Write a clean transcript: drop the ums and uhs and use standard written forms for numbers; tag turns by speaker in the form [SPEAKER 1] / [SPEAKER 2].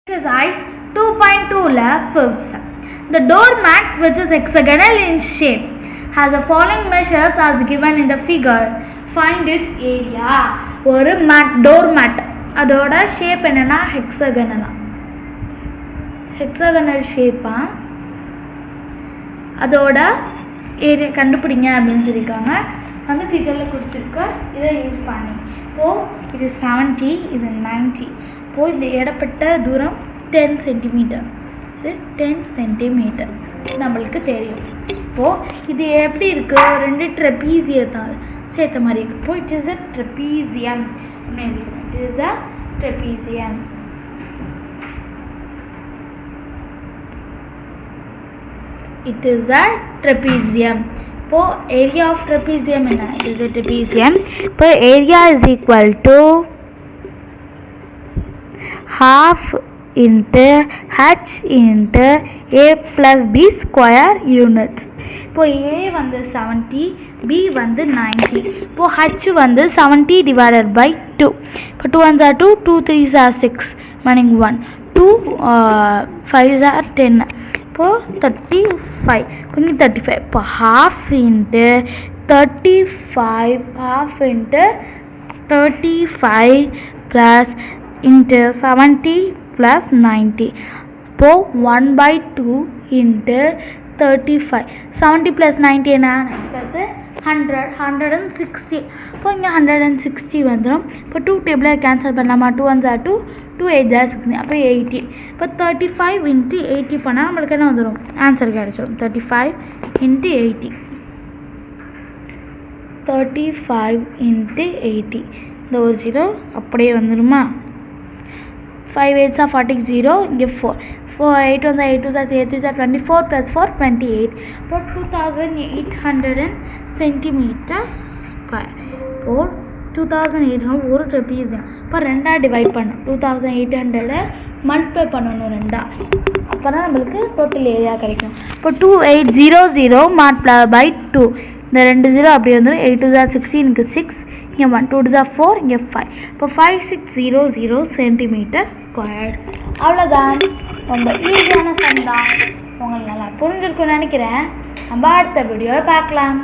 [SPEAKER 1] Exercise 2.2 fifths. The doormat, which is hexagonal in shape, has the following measures as given in the figure. Find its area. ஒரு doormat அதோட shape என்னன்னா hexagonal ஷேப்பா அதோட area கண்டுபிடிங்க அப்படின்னு சொல்லியிருக்காங்க. அந்த ஃபிகரில் கொடுத்துருக்க இதை யூஸ் பண்ணி இது 70, இது 90. இந்த இடப்பட்ட தூரம் 10 சென்டிமீட்டர், இது 10 சென்டிமீட்டர் நம்மளுக்கு தெரியும். இது எப்படி இருக்குது, ரெண்டு ட்ரெபீசியத்தை சேர்த்த மாதிரி இருக்குது. It is a trapezium. It is a trapezium. It is a trapezium. Area of trapezium is a trapezium. Area is equal to half into h into a plus b square units. A வந்து 70, b வந்து 90. h வந்து 70 divided by 2. 2 ones are 2, 2 3s are 6, meaning 1. 2 5s are 10. 35. 35. Half into 35, half into 35 plus into 70 plus 90. 1 by 2 into 35. 70 plus 90 என்ன 100, 160. இங்கே 160 வந்துடும். 2 டேபிளில் cancel பண்ணலாமா? 2 1s are 2, 2 8s are 16. 80. 35 into 80 பண்ணால் நம்மளுக்கு என்ன வந்துடும்? ஆன்சர் கிடைச்சிடும். 35 into 80. 35 into 80. இந்த ஒரு 0 அப்படியே வந்துடுமா? 5 8s are 40, 0. இங்கே 4. 8 1s are 8 2s are 8 3s are 24 plus 4 28. 2800 centimetre square. 2800 ஒரு ட்ரெபீசியம். ரெண்டாக டிவைட் பண்ணணும். 2800 மல்டிப்ளை பண்ணணும் ரெண்டா. அப்போ தான் நம்மளுக்கு டோட்டல் ஏரியா கிடைக்கும். 2800 மல்டிப்ளை பை 2. இந்த 2 0 அப்படி வந்துடும். 8 2s are 16, இங்கே 6, இங்கே 1, 2 2s are 4, இங்கே 5. 5600 சென்டிமீட்டர் ஸ்கொயர். அவ்வளோதான். ரொம்ப ஈஸியான சம் தான். உங்களுக்கு நல்லா புரிஞ்சிருக்குன்னு நினைக்கிறேன். நம்ம அடுத்த வீடியோவில் பார்க்கலாம்.